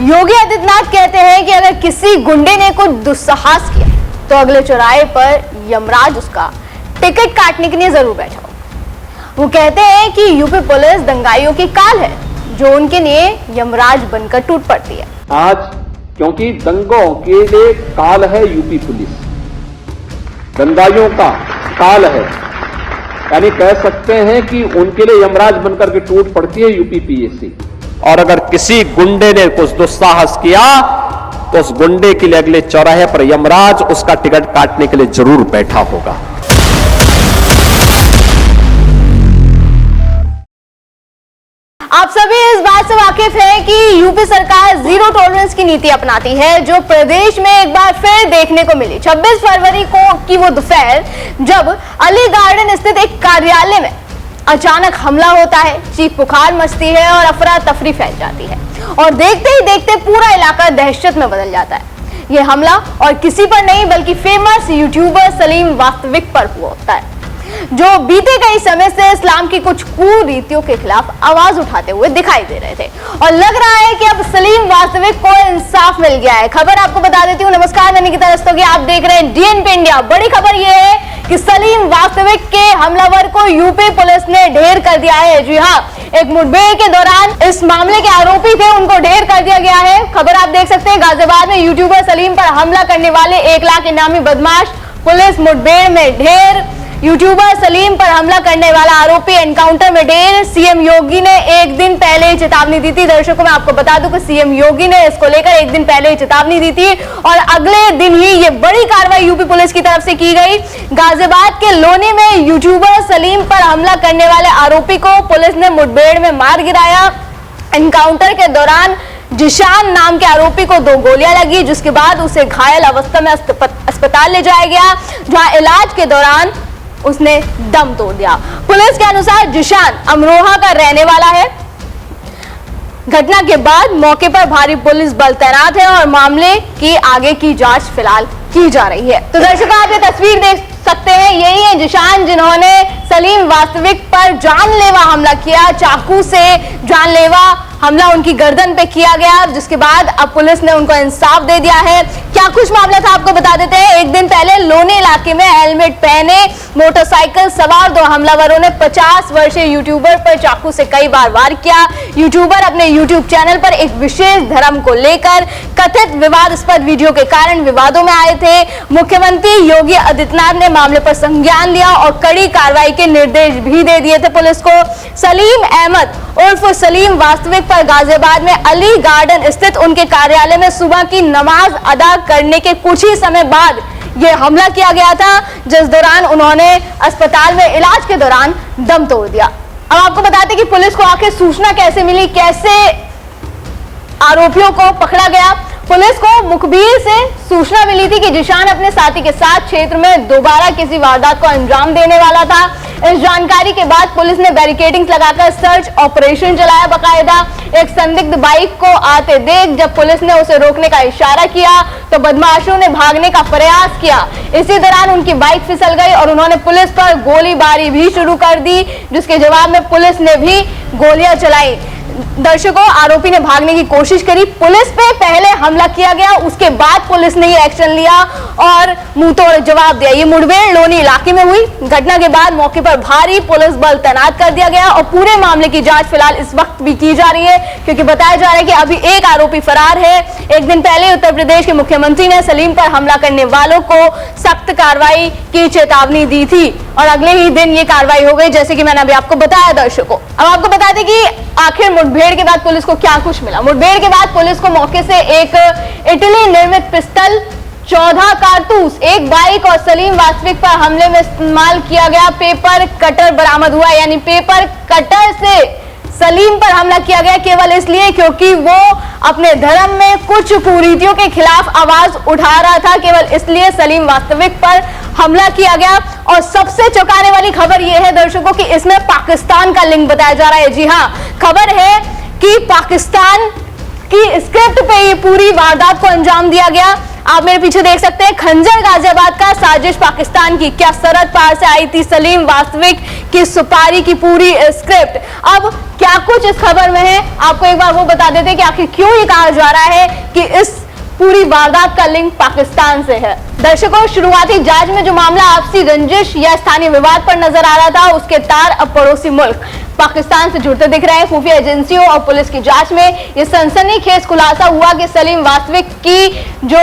योगी आदित्यनाथ कहते हैं कि अगर किसी गुंडे ने कुछ दुस्साहस किया तो अगले चौराहे पर यमराज उसका टिकट काटने के लिए जरूर बैठा हो। वो कहते हैं कि यूपी पुलिस दंगाइयों की काल है जो उनके लिए यमराज बनकर टूट पड़ती है। आज क्योंकि दंगों के लिए काल है यूपी पुलिस, दंगाइयों का काल है, यानी कह सकते हैं कि उनके लिए यमराज बनकर के टूट पड़ती है यूपी पीएससी। और अगर किसी गुंडे ने कुछ दुस्साहस किया तो उस गुंडे के लिए अगले चौराहे पर यमराज उसका टिकट काटने के लिए जरूर बैठा होगा। आप सभी इस बात से वाकिफ हैं कि यूपी सरकार जीरो टॉलरेंस की नीति अपनाती है, जो प्रदेश में एक बार फिर देखने को मिली 26 फरवरी को की वो दोपहर जब अली गार्डन स्थित एक कार्यालय में अचानक हमला होता है, चीख पुकार मचती है और अफरा तफरी फैल जाती है और देखते ही देखते पूरा इलाका दहशत में बदल जाता है। यह हमला और किसी पर नहीं बल्कि फेमस यूट्यूबर सलीम वास्तविक पर हुआ होता है, जो बीते कई समय से इस्लाम की कुछ कुरीतियों के खिलाफ आवाज उठाते हुए दिखाई दे रहे थे और लग रहा है कि अब सलीम वास्तविक को इंसाफ मिल गया है। खबर आपको बता देती हूँ। नमस्कार, मैं निकिता रस्तोगी, आप देख रहे हैं डीएनपी इंडिया। बड़ी खबर यह है कि सलीम वास्तविक के हमलावर को यूपी पुलिस ने ढेर कर दिया है। जी हाँ, एक मुठभेड़ के दौरान इस मामले के आरोपी थे, उनको ढेर कर दिया गया है। खबर आप देख सकते हैं, गाजियाबाद में यूट्यूबर सलीम पर हमला करने वाले 1 लाख इनामी बदमाश पुलिस मुठभेड़ में ढेर। यूट्यूबर सलीम पर हमला करने वाला आरोपी एनकाउंटर में ढेर। सीएम योगी ने एक दिन पहले ही चेतावनी दी थी। दर्शकों, मैं आपको बता दूं कि सीएम योगी ने इसको लेकर एक दिन पहले ही चेतावनी दी थी और अगले दिन ही ये बड़ी कार्रवाई यूपी पुलिस की तरफ से की गई। गाजियाबाद के लोनी में यूट्यूबर सलीम पर हमला करने वाले आरोपी को पुलिस ने मुठभेड़ में मार गिराया। एनकाउंटर के दौरान जिशान नाम के आरोपी को 2 गोलियां लगी, जिसके बाद उसे घायल अवस्था में अस्पताल ले जाया गया, जहां इलाज के दौरान उसने दम तोड़ दिया। पुलिस के अनुसार जिशान अमरोहा का रहने वाला है। घटना के बाद मौके पर भारी पुलिस बल तैनात है और मामले की आगे की जांच फिलहाल की जा रही है। तो दर्शकों, आप ये तस्वीर देख सकते हैं, यही है जिशान जिन्होंने सलीम वास्तविक पर जानलेवा हमला किया। चाकू से जानलेवा हमला उनकी गर्दन पे किया गया, जिसके बाद अब पुलिस ने उनको इंसाफ दे दिया है। क्या कुछ मामला था आपको बता देते हैं। एक दिन पहले लोनी इलाके में हेलमेट पहने मोटरसाइकिल सवार 2 हमलावरों ने 50 वर्षीय यूट्यूबर पर चाकू से कई बार वार किया। यूट्यूबर अपने यूट्यूब चैनल पर एक विशेष धर्म को लेकर कथित विवादास्पद वीडियो के कारण विवादों में आए थे। मुख्यमंत्री योगी आदित्यनाथ ने मामले पर संज्ञान लिया और कड़ी कार्रवाई के निर्देश भी दे दिए थे पुलिस को। सलीम अहमद उर्फ सलीम वास्तविक पर गाजियाबाद में अली गार्डन स्थित उनके कार्यालय में सुबह की नमाज अदा करने के कुछ ही समय बाद यह हमला किया गया था, जिस दौरान उन्होंने अस्पताल में इलाज के दौरान दम तोड़ दिया। अब आपको बताते कि पुलिस को आखिर सूचना कैसे मिली, कैसे आरोपियों को पकड़ा गया। पुलिस को मुखबिर से सूचना मिली थी कि जिशान अपने साथी के साथ क्षेत्र में दोबारा किसी वारदात को अंजाम देने वाला था। इस जानकारी के बाद पुलिस ने बैरिकेडिंग लगाकर सर्च ऑपरेशन चलाया। बाकायदा एक संदिग्ध बाइक को आते देख जब पुलिस ने उसे रोकने का इशारा किया तो बदमाशों ने भागने का प्रयास किया। इसी दौरान उनकी बाइक फिसल गई और उन्होंने पुलिस पर गोलीबारी भी शुरू कर दी, जिसके जवाब में पुलिस ने भी गोलियां चलाई। दर्शकों, आरोपी ने भागने की कोशिश करी। पुलिस पे पहले हमला किया गया, उसके बाद पुलिस ने ये एक्शन लिया और मुंहतोड़ जवाब दिया। ये मुठभेड़ लोनी इलाके में हुई। घटना के बाद मौके पर भारी पुलिस बल तैनात कर दिया गया और पूरे मामले की जांच फिलहाल इस वक्त भी की जा रही है, क्योंकि बताया जा रहा है कि अभी एक आरोपी फरार है। एक दिन पहले उत्तर प्रदेश के मुख्यमंत्री ने सलीम पर हमला करने वालों को सख्त कार्रवाई की चेतावनी दी थी और अगले ही दिन ये कार्रवाई हो गई, जैसे कि मैंने अभी आपको बताया। दर्शकों, अब आपको बता दें कि आखिर मुठभेड़ के बाद पुलिस को क्या कुछ मिला। मुठभेड़ के बाद पुलिस को मौके से एक इटली निर्मित पिस्टल, 14 कारतूस, एक बाइक और सलीम वास्तविक पर हमले में इस्तेमाल किया गया पेपर कटर बरामद हुआ। यानी पेपर कटर से सलीम पर हमला किया गया केवल इसलिए क्योंकि वो अपने धर्म में कुछ कुरीतियों के खिलाफ आवाज उठा रहा था। केवल इसलिए सलीम वास्तविक पर हमला किया गया। और सबसे चौंकाने वाली खबर यह है दर्शकों कि इसमें पाकिस्तान का लिंक बताया जा रहा है। जी हाँ, खबर है कि पाकिस्तान की स्क्रिप्ट पे ये पूरी वारदात को अंजाम दिया गया। आप मेरे पीछे देख सकते हैं खंजर गाजियाबाद का साजिश पाकिस्तान की। क्या सरहद पार से आई थी सलीम वास्तविक की सुपारी की पूरी स्क्रिप्ट। अब क्या कुछ इस खबर में है, आपको एक बार वो बता देते हैं कि आखिर क्यों ये कहा जा रहा है कि इस पूरी वारदात का लिंक पाकिस्तान से है। दर्शकों, शुरुआती जांच में जो मामला आपसी रंजिश या स्थानीय विवाद पर नजर आ रहा था, उसके तार अब पड़ोसी मुल्क पाकिस्तान से जुड़ते दिख रहे हैं। खुफिया एजेंसियों और पुलिस की जांच में ये सनसनीखेज खुलासा हुआ कि सलीम वास्तविक की जो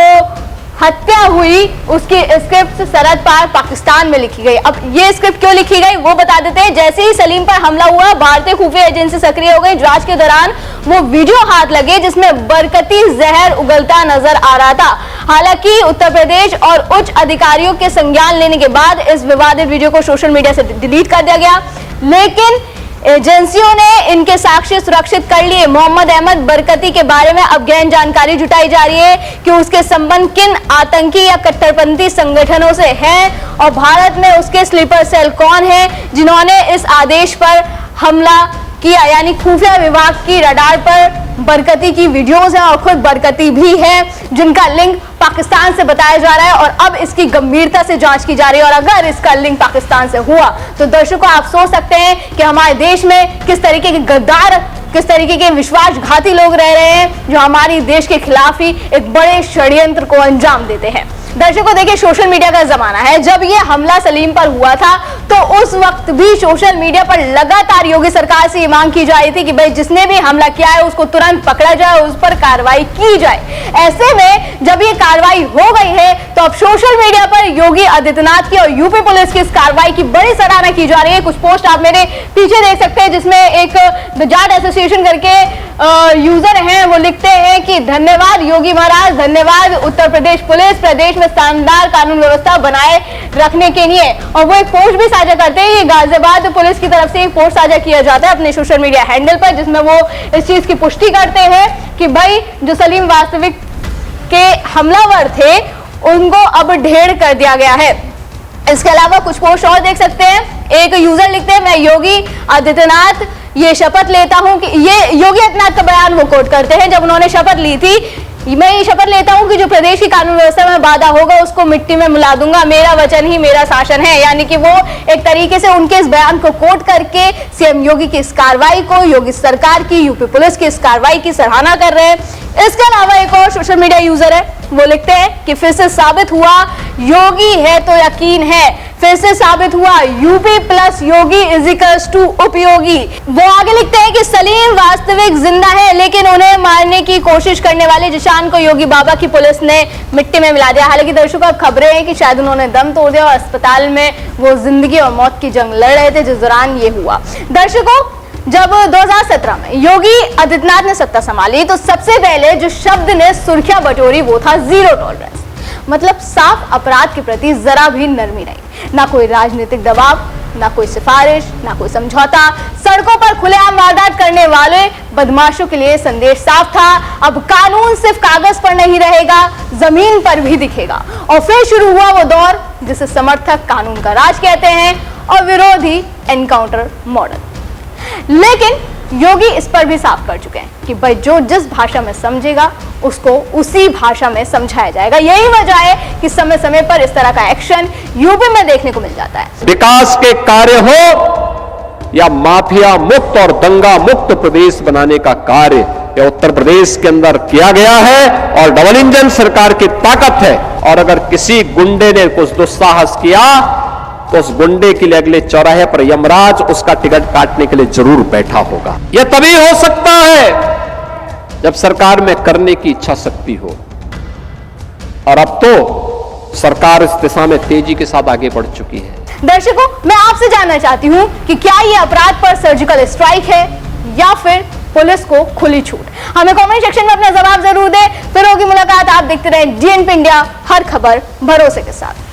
हत्या हुई उसकी स्क्रिप्ट सरहद पार पाकिस्तान में लिखी गई। अब ये स्क्रिप्ट क्यों लिखी गई वो बता देते हैं। जैसे ही सलीम पर हमला हुआ, भारतीय खुफिया एजेंसी सक्रिय हो गई। जांच के दौरान वो वीडियो हाथ लगे जिसमें बरकती जहर उगलता नजर आ रहा था। हालांकि उत्तर प्रदेश और उच्च अधिकारियों के संज्ञान लेने के बाद इस विवादित वीडियो को सोशल मीडिया से डिलीट कर दिया गया, लेकिन एजेंसियों ने इनके साक्ष्य सुरक्षित कर लिए। मोहम्मद अहमद बरकती के बारे में अब गहन जानकारी जुटाई जा रही है कि उसके संबंध किन आतंकी या कट्टरपंथी संगठनों से है और भारत में उसके स्लीपर सेल कौन है जिन्होंने इस आदेश पर हमला किया। यानी खुफिया विभाग की रडार पर बरकती की वीडियोस हैं और खुद बरकती भी है जिनका लिंक पाकिस्तान से बताया जा रहा है और अब इसकी गंभीरता से जांच की जा रही है। और अगर इसका लिंक पाकिस्तान से हुआ तो दर्शकों आप सोच सकते हैं कि हमारे देश में किस तरीके के गद्दार, किस तरीके के विश्वासघाती लोग रह रहे हैं जो हमारी देश के खिलाफ ही एक बड़े षड्यंत्र को अंजाम देते हैं। दर्शकों देखिए, सोशल मीडिया का जमाना है। जब ये हमला सलीम पर हुआ था तो उस वक्त भी सोशल मीडिया पर लगातार योगी सरकार से ये मांग की जा रही थी कि भाई जिसने भी हमला किया है उसको तुरंत पकड़ा जाए, उस पर कार्रवाई की जाए। ऐसे में जब ये कार्रवाई हो गई है तो अब सोशल मीडिया पर योगी आदित्यनाथ की और यूपी पुलिस की इस कार्रवाई की बड़ी सराहना की जा रही है। कुछ पोस्ट आप मेरे पीछे देख सकते हैं जिसमें एक द जाट एसोसिएशन करके यूजर हैं, वो लिखते हैं कि धन्यवाद योगी महाराज, धन्यवाद उत्तर प्रदेश पुलिस, प्रदेश में शानदार कानून व्यवस्था बनाए रखने के लिए। और वो एक पोस्ट भी साझा करते हैं। ये गाजियाबाद पुलिस की तरफ से एक पोस्ट साझा किया जाता है अपने सोशल मीडिया हैंडल पर जिसमें वो इस चीज की पुष्टि करते हैं कि भाई जो सलीम वास्तविक के हमलावर थे उनको अब ढेर कर दिया गया है। इसके अलावा कुछ पोस्ट और देख सकते हैं। एक यूजर लिखते हैं, मैं योगी आदित्यनाथ ये शपथ लेता हूं कि ये योगी आदित्यनाथ का बयान वो कोट करते हैं जब उन्होंने शपथ ली थी, मैं ये शपथ लेता हूं कि जो प्रदेश की कानून व्यवस्था में बाधा होगा उसको मिट्टी में मिला दूंगा, मेरा वचन ही मेरा शासन है। यानी कि वो एक तरीके से उनके इस बयान को कोट करके सीएम योगी की इस कार्रवाई को, योगी सरकार की, यूपी पुलिस की इस कार्रवाई की सराहना कर रहे हैं। इसके अलावा एक और सोशल मीडिया यूजर है, वो लिखते हैं कि फिर से साबित हुआ योगी है तो यकीन है, फिर से साबित हुआ UP plus Yogi is equals to उपयोगी। वो आगे लिखते हैं कि सलीम वास्तविक जिंदा है लेकिन उन्हें मारने की कोशिश करने वाले जिशान को योगी बाबा की पुलिस ने मिट्टी में मिला दिया। हालांकि दर्शकों अब खबरें हैं कि शायद उन्होंने दम तोड़ दिया और अस्पताल में वो जिंदगी और मौत की जंग लड़ रहे थे जिस दौरान ये हुआ। दर्शकों, जब 2017 में योगी आदित्यनाथ ने सत्ता संभाली तो सबसे पहले जो शब्द ने सुर्खियां बटोरी वो था जीरो टॉलरेंस। मतलब साफ अपराध के प्रति जरा भी नरमी नहीं, ना कोई राजनीतिक दबाव, ना कोई सिफारिश, ना कोई समझौता। सड़कों पर खुलेआम वारदात करने वाले बदमाशों के लिए संदेश साफ था, अब कानून सिर्फ कागज पर नहीं रहेगा, जमीन पर भी दिखेगा। और फिर शुरू हुआ वो दौर जिसे समर्थक कानून का राज कहते हैं और विरोधी एनकाउंटर मॉडल। लेकिन योगी इस पर भी साफ कर चुके हैं कि भाई जो जिस भाषा में समझेगा उसको उसी भाषा में समझाया जाएगा। यही वजह है कि समय समय पर इस तरह का एक्शन यूपी में देखने को मिल जाता है। विकास के कार्य हो या माफिया मुक्त और दंगा मुक्त प्रदेश बनाने का कार्य यह उत्तर प्रदेश के अंदर किया गया है और डबल इंजन सरकार की ताकत है। और अगर किसी गुंडे ने कुछ दुस्साहस किया तो उस गुंडे के लिए अगले चौराहे पर यमराज उसका टिकट काटने के लिए जरूर बैठा होगा। यह तभी हो सकता है जब सरकार में करने की इच्छा शक्ति हो। और अब तो सरकार इस दिशा में तेजी के साथ आगे बढ़ चुकी है। दर्शकों, मैं आपसे जानना चाहती हूं कि क्या यह अपराध पर सर्जिकल स्ट्राइक है या फिर पुलिस को खुली छूट। हमें कमेंट सेक्शन में अपना जवाब जरूर दें। फिर होगी मुलाकात। आप देखते रहें DNP इंडिया, हर खबर भरोसे के साथ।